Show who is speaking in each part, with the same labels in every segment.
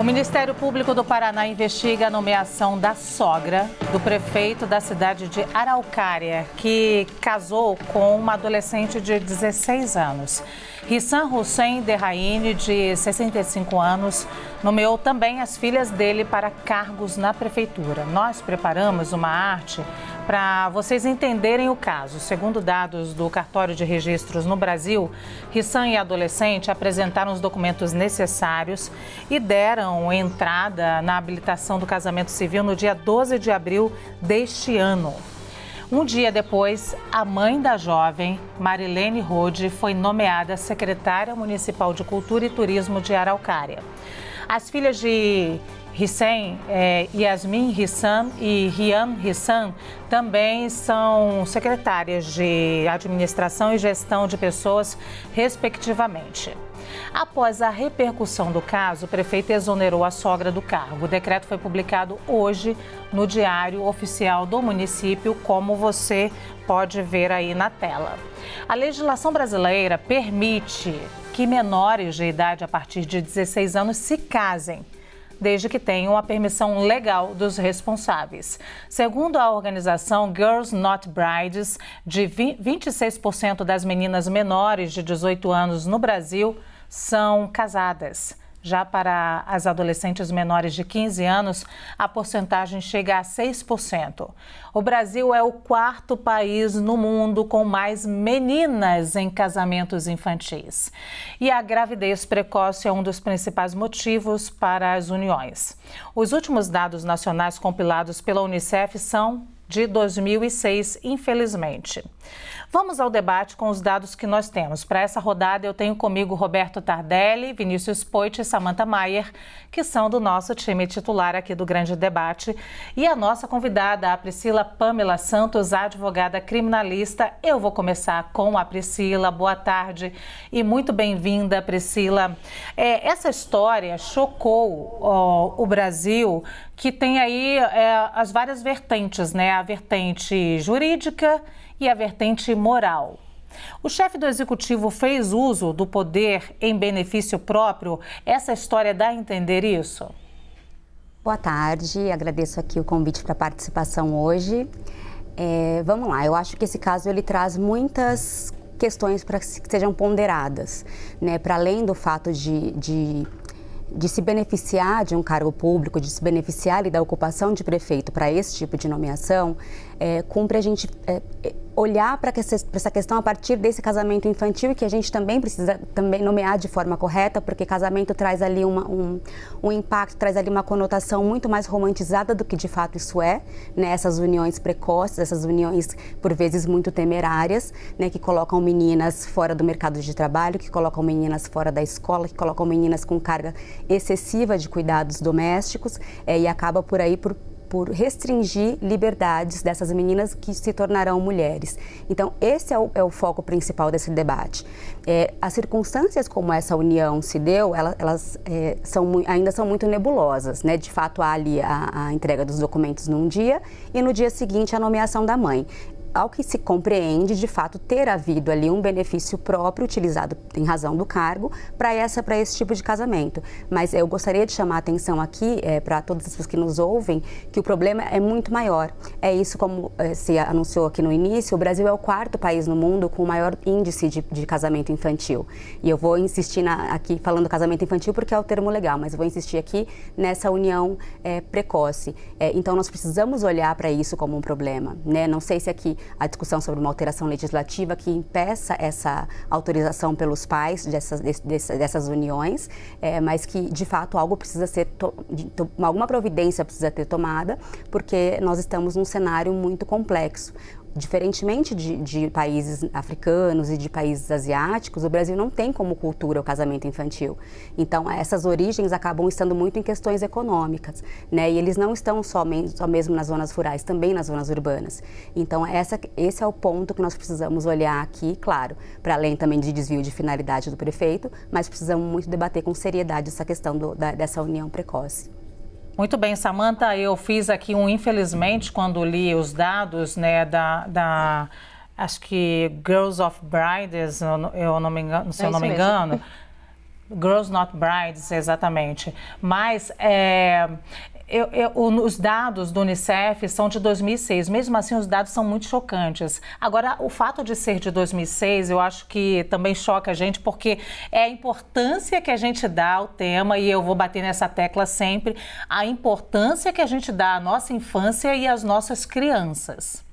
Speaker 1: O Ministério Público do Paraná investiga a nomeação da sogra do prefeito da cidade de Araucária, que casou com uma adolescente de 16 anos. Hissan Hussein Derraine, de 65 anos, nomeou também as filhas dele para cargos na prefeitura. Nós preparamos uma arte para vocês entenderem o caso. Segundo dados do Cartório de Registros no Brasil, Hissan e a adolescente apresentaram os documentos necessários e deram entrada na habilitação do casamento civil no dia 12 de abril deste ano. Um dia depois, a mãe da jovem, Marilene Rode, foi nomeada secretária municipal de Cultura e Turismo de Araucária. As filhas de Hissan, Yasmin Hissan e Rian Hissan, também são secretárias de Administração e Gestão de Pessoas, respectivamente. Após a repercussão do caso, o prefeito exonerou a sogra do cargo. O decreto foi publicado hoje no Diário Oficial do município, como você pode ver aí na tela. A legislação brasileira permite que menores de idade a partir de 16 anos se casem, desde que tenham a permissão legal dos responsáveis. Segundo a organização Girls Not Brides, de 26% das meninas menores de 18 anos no Brasil são casadas. Já para as adolescentes menores de 15 anos, a porcentagem chega a 6%. O Brasil é o quarto país no mundo com mais meninas em casamentos infantis. E a gravidez precoce é um dos principais motivos para as uniões. Os últimos dados nacionais compilados pela Unicef são de 2006, infelizmente. Vamos ao debate com os dados que nós temos. Para essa rodada, eu tenho comigo Roberto Tardelli, Vinícius Poit e Samantha Maier, que são do nosso time titular aqui do Grande Debate. E a nossa convidada, a Priscila Pamela Santos, advogada criminalista. Eu vou começar com a Priscila. Boa tarde e muito bem-vinda, Priscila. Essa história chocou o Brasil, que tem aí as várias vertentes, né? A vertente jurídica e a vertente moral. O chefe do executivo fez uso do poder em benefício próprio? Essa história dá a entender isso?
Speaker 2: Boa tarde, agradeço aqui o convite para a participação hoje. Vamos lá, eu acho que esse caso ele traz muitas questões para que sejam ponderadas, né? Para além do fato de se beneficiar de um cargo público, de se beneficiar da ocupação de prefeito para esse tipo de nomeação, cumpre a gente olhar para essa questão a partir desse casamento infantil, que a gente também precisa nomear de forma correta, porque casamento traz ali um impacto, traz ali uma conotação muito mais romantizada do que de fato isso é, né? Essas uniões precoces, essas uniões por vezes muito temerárias, né? Que colocam meninas fora do mercado de trabalho, que colocam meninas fora da escola, que colocam meninas com carga excessiva de cuidados domésticos, e acaba por aí por restringir liberdades dessas meninas que se tornarão mulheres. Então, esse é o foco principal desse debate. As circunstâncias como essa união se deu, elas ainda são muito nebulosas, né? De fato, há ali a entrega dos documentos num dia e no dia seguinte a nomeação da mãe. Ao que se compreende, de fato, ter havido ali um benefício próprio utilizado em razão do cargo para esse tipo de casamento. Mas eu gostaria de chamar a atenção aqui, para todas as pessoas que nos ouvem, que o problema é muito maior. É isso, como se anunciou aqui no início, o Brasil é o quarto país no mundo com o maior índice de casamento infantil. E eu vou insistir aqui falando casamento infantil porque é o termo legal, mas eu vou insistir aqui nessa união precoce. Então, nós precisamos olhar para isso como um problema, né? Não sei se aqui a discussão sobre uma alteração legislativa que impeça essa autorização pelos pais dessas uniões, mas que, de fato, algo precisa ser, alguma providência precisa ter tomada, porque nós estamos num cenário muito complexo. Diferentemente de países africanos e de países asiáticos, o Brasil não tem como cultura o casamento infantil. Então, essas origens acabam estando muito em questões econômicas, né? E eles não estão só mesmo nas zonas rurais, também nas zonas urbanas. Então, esse é o ponto que nós precisamos olhar aqui, claro, para além também de desvio de finalidade do prefeito, mas precisamos muito debater com seriedade essa questão dessa união precoce.
Speaker 1: Muito bem, Samantha, eu fiz aqui infelizmente, quando li os dados, né, acho que Girls of Brides, se eu não me engano, Girls Not Brides, exatamente. Mas os dados do Unicef são de 2006. Mesmo assim, os dados são muito chocantes. Agora, o fato de ser de 2006, eu acho que também choca a gente, porque é a importância que a gente dá ao tema, e eu vou bater nessa tecla sempre, a importância que a gente dá à nossa infância e às nossas crianças.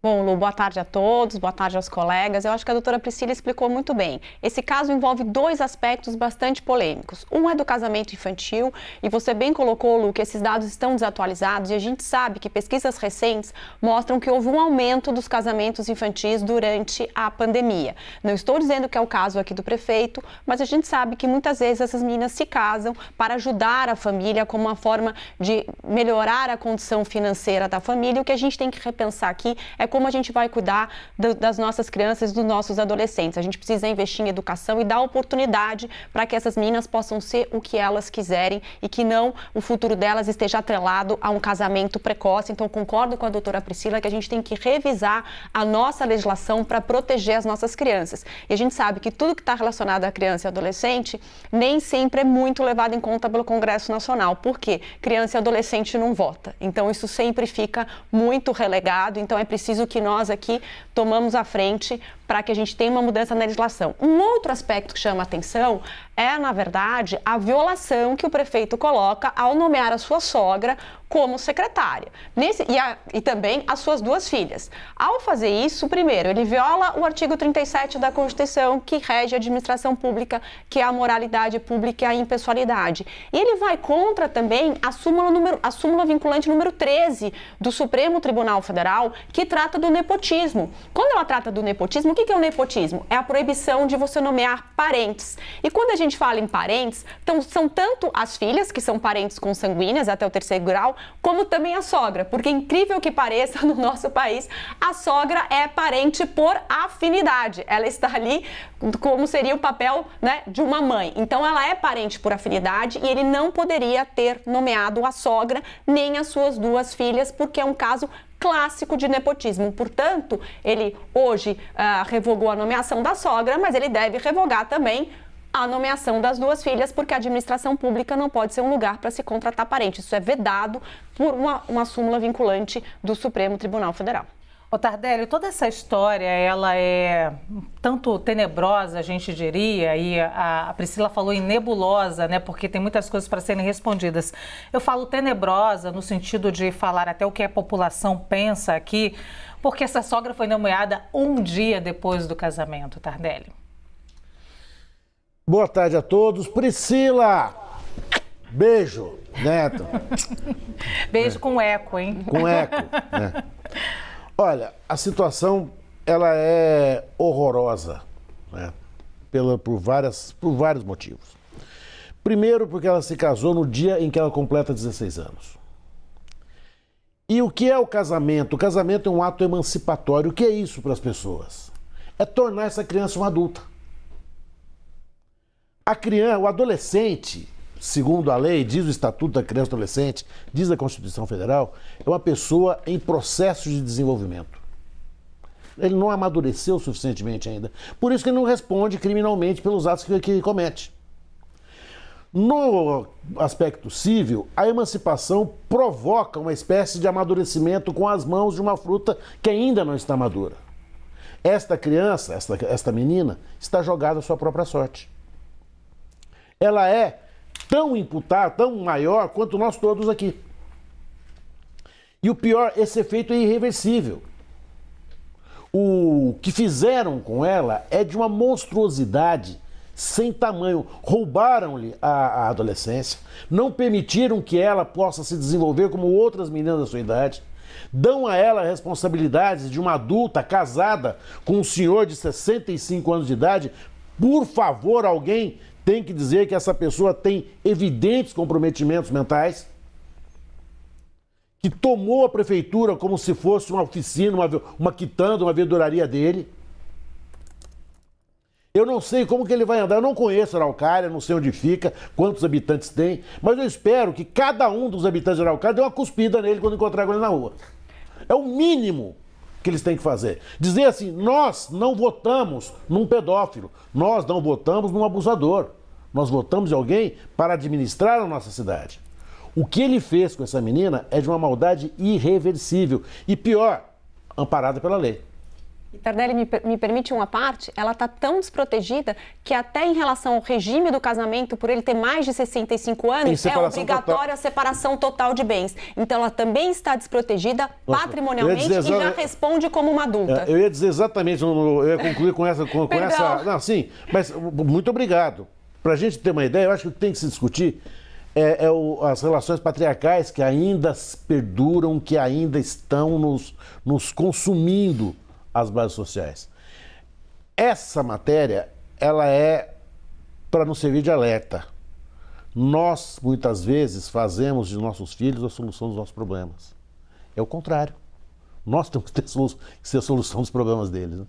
Speaker 3: Bom, Lu, boa tarde a todos, boa tarde aos colegas. Eu acho que a doutora Priscila explicou muito bem. Esse caso envolve dois aspectos bastante polêmicos. Um é do casamento infantil, e você bem colocou, Lu, que esses dados estão desatualizados, e a gente sabe que pesquisas recentes mostram que houve um aumento dos casamentos infantis durante a pandemia. Não estou dizendo que é o caso aqui do prefeito, mas a gente sabe que muitas vezes essas meninas se casam para ajudar a família como uma forma de melhorar a condição financeira da família. O que a gente tem que repensar aqui é como a gente vai cuidar das nossas crianças e dos nossos adolescentes. A gente precisa investir em educação e dar oportunidade para que essas meninas possam ser o que elas quiserem e que não o futuro delas esteja atrelado a um casamento precoce. Então, concordo com a doutora Priscila que a gente tem que revisar a nossa legislação para proteger as nossas crianças. E a gente sabe que tudo que está relacionado à criança e adolescente nem sempre é muito levado em conta pelo Congresso Nacional. Por quê? Criança e adolescente não vota. Então, isso sempre fica muito relegado. Então, é preciso que nós aqui tomamos a frente para que a gente tenha uma mudança na legislação. Um outro aspecto que chama atenção é, na verdade, a violação que o prefeito coloca ao nomear a sua sogra como secretária. E também as suas duas filhas. Ao fazer isso, primeiro, ele viola o artigo 37 da Constituição, que rege a administração pública, que é a moralidade pública e a impessoalidade. E ele vai contra também a súmula vinculante número 13 do Supremo Tribunal Federal, que trata do nepotismo. Quando ela trata do nepotismo, o que é o nepotismo? É a proibição de você nomear parentes. E quando a gente fala em parentes, então, são tanto as filhas, que são parentes consanguíneas até o 3º grau, como também a sogra, porque incrível que pareça, no nosso país, a sogra é parente por afinidade. Ela está ali como seria o papel, né, de uma mãe. Então, ela é parente por afinidade e ele não poderia ter nomeado a sogra nem as suas duas filhas, porque é um caso clássico de nepotismo. Portanto, ele hoje revogou a nomeação da sogra, mas ele deve revogar também a nomeação das duas filhas, porque a administração pública não pode ser um lugar para se contratar parente. Isso é vedado por uma súmula vinculante do Supremo Tribunal Federal.
Speaker 1: Ô Tardelli, toda essa história, ela é tanto tenebrosa, a gente diria, e a Priscila falou em nebulosa, né, porque tem muitas coisas para serem respondidas. Eu falo tenebrosa no sentido de falar até o que a população pensa aqui, porque essa sogra foi nomeada um dia depois do casamento, Tardelli.
Speaker 4: Boa tarde a todos. Priscila, beijo, Neto.
Speaker 1: Beijo com eco, hein?
Speaker 4: Com eco, né? Olha, a situação, ela é horrorosa, né? Por vários motivos. Primeiro, porque ela se casou no dia em que ela completa 16 anos. E o que é o casamento? O casamento é um ato emancipatório. O que é isso para as pessoas? É tornar essa criança uma adulta. A criança, o adolescente, segundo a lei, diz o Estatuto da Criança e Adolescente, diz a Constituição Federal, é uma pessoa em processo de desenvolvimento. Ele não amadureceu suficientemente ainda. Por isso que ele não responde criminalmente pelos atos que comete. No aspecto civil, a emancipação provoca uma espécie de amadurecimento com as mãos de uma fruta que ainda não está madura. Esta criança, esta menina, está jogada à sua própria sorte. Ela é tão imputada, tão maior quanto nós todos aqui. E o pior, esse efeito é irreversível. O que fizeram com ela é de uma monstruosidade sem tamanho. Roubaram-lhe a adolescência, não permitiram que ela possa se desenvolver como outras meninas da sua idade, dão a ela responsabilidades de uma adulta casada com um senhor de 65 anos de idade. Por favor, alguém tem que dizer que essa pessoa tem evidentes comprometimentos mentais, que tomou a prefeitura como se fosse uma oficina, uma quitanda, uma verduraria dele. Eu não sei como que ele vai andar, eu não conheço Araucária, não sei onde fica, quantos habitantes tem, mas eu espero que cada um dos habitantes de Araucária dê uma cuspida nele quando encontrar com ele na rua. É o mínimo que eles têm que fazer. Dizer assim, nós não votamos num pedófilo, nós não votamos num abusador. Nós votamos em alguém para administrar a nossa cidade. O que ele fez com essa menina é de uma maldade irreversível e pior, amparada pela lei.
Speaker 3: E Tardelli, me permite uma parte, ela está tão desprotegida que até em relação ao regime do casamento, por ele ter mais de 65 anos, é obrigatória a separação total de bens. Então ela também está desprotegida patrimonialmente e já responde como uma adulta.
Speaker 4: Eu ia dizer exatamente, eu ia concluir com essa... Não, sim, mas muito obrigado. Para a gente ter uma ideia, eu acho que o que tem que se discutir as relações patriarcais que ainda perduram, que ainda estão nos consumindo as bases sociais. Essa matéria, ela é para nos servir de alerta. Nós, muitas vezes, fazemos de nossos filhos a solução dos nossos problemas. É o contrário. Nós temos que ser a solução dos problemas deles, né?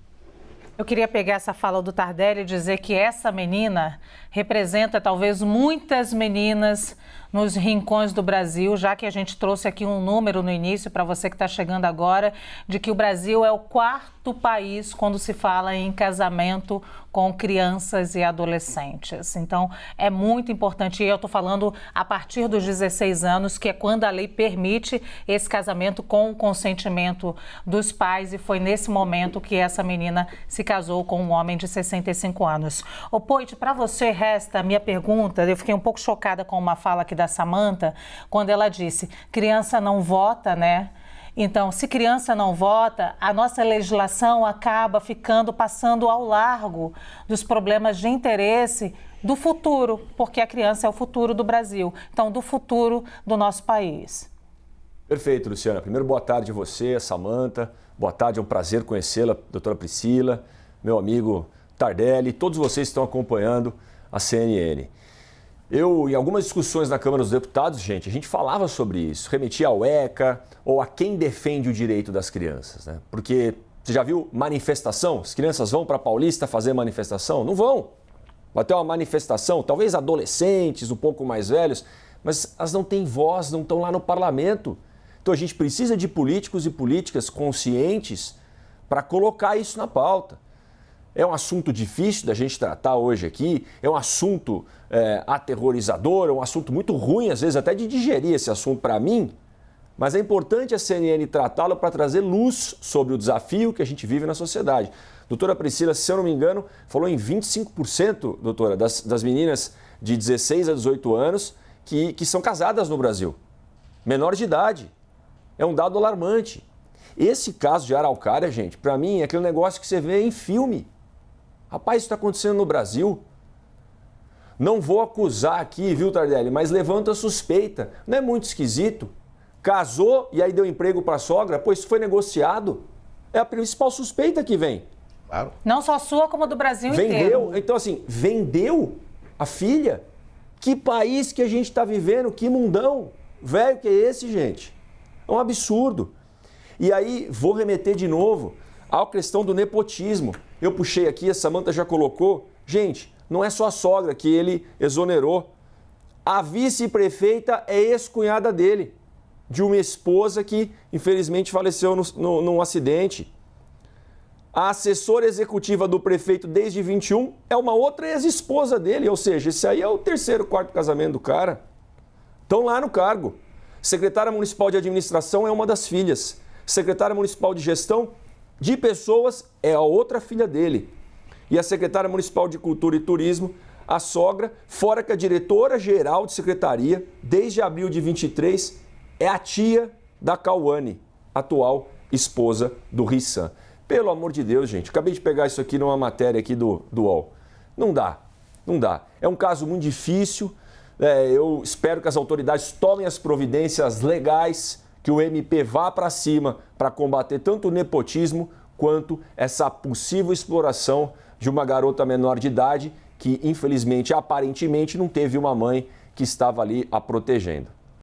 Speaker 1: Eu queria pegar essa fala do Tardelli e dizer que essa menina representa talvez muitas meninas nos rincões do Brasil, já que a gente trouxe aqui um número no início, para você que está chegando agora, de que o Brasil é o 4º país quando se fala em casamento com crianças e adolescentes. Então, é muito importante, e eu estou falando a partir dos 16 anos, que é quando a lei permite esse casamento com o consentimento dos pais, e foi nesse momento que essa menina se casou com um homem de 65 anos. Ô Poit, para você resta a minha pergunta, eu fiquei um pouco chocada com uma fala aqui da Samantha, quando ela disse, criança não vota, né? Então, se criança não vota, a nossa legislação acaba passando ao largo dos problemas de interesse do futuro, porque a criança é o futuro do Brasil, então do futuro do nosso país.
Speaker 5: Perfeito, Luciana. Primeiro, boa tarde a você, a Samantha. Boa tarde, é um prazer conhecê-la, doutora Priscila, meu amigo Tardelli, todos vocês que estão acompanhando a CNN. Em algumas discussões na Câmara dos Deputados, a gente falava sobre isso, remetia ao ECA ou a quem defende o direito das crianças, né? Porque você já viu manifestação? As crianças vão para a Paulista fazer manifestação? Não vão. Vai ter uma manifestação, talvez adolescentes, um pouco mais velhos, mas elas não têm voz, não estão lá no parlamento. Então a gente precisa de políticos e políticas conscientes para colocar isso na pauta. É um assunto difícil da gente tratar hoje aqui, é um assunto aterrorizador, é um assunto muito ruim, às vezes até de digerir esse assunto para mim, mas é importante a CNN tratá-lo para trazer luz sobre o desafio que a gente vive na sociedade. Doutora Priscila, se eu não me engano, falou em 25%, doutora, das meninas de 16 a 18 anos que são casadas no Brasil, menor de idade. É um dado alarmante. Esse caso de Araucária, gente, para mim é aquele negócio que você vê em filme. Rapaz, isso está acontecendo no Brasil. Não vou acusar aqui, viu, Tardelli, mas levanta a suspeita. Não é muito esquisito? Casou e aí deu emprego para a sogra? Pois isso foi negociado. É a principal suspeita que vem.
Speaker 4: Claro.
Speaker 1: Não só sua, como do Brasil inteiro.
Speaker 5: Vendeu? Então, assim, vendeu a filha? Que país que a gente está vivendo? Que mundão velho que é esse, gente? É um absurdo. E aí, vou remeter de novo à questão do nepotismo. Eu puxei aqui, a Samantha já colocou. Gente, não é só a sogra que ele exonerou. A vice-prefeita é ex-cunhada dele, de uma esposa que, infelizmente, faleceu num acidente. A assessora executiva do prefeito desde 21 é uma outra ex-esposa dele, ou seja, esse aí é o 3º, 4º casamento do cara. Estão lá no cargo. Secretária Municipal de Administração é uma das filhas. Secretária Municipal de Gestão de Pessoas é a outra filha dele. E a Secretária Municipal de Cultura e Turismo, a sogra, fora que a diretora-geral de secretaria, desde abril de 23, é a tia da Cauane, atual esposa do Rissan. Pelo amor de Deus, gente, acabei de pegar isso aqui numa matéria aqui do UOL. Não dá. É um caso muito difícil. Eu espero que as autoridades tomem as providências legais, que o MP vá para cima para combater tanto o nepotismo quanto essa possível exploração de uma garota menor de idade que, infelizmente, aparentemente não teve uma mãe que estava ali a protegendo.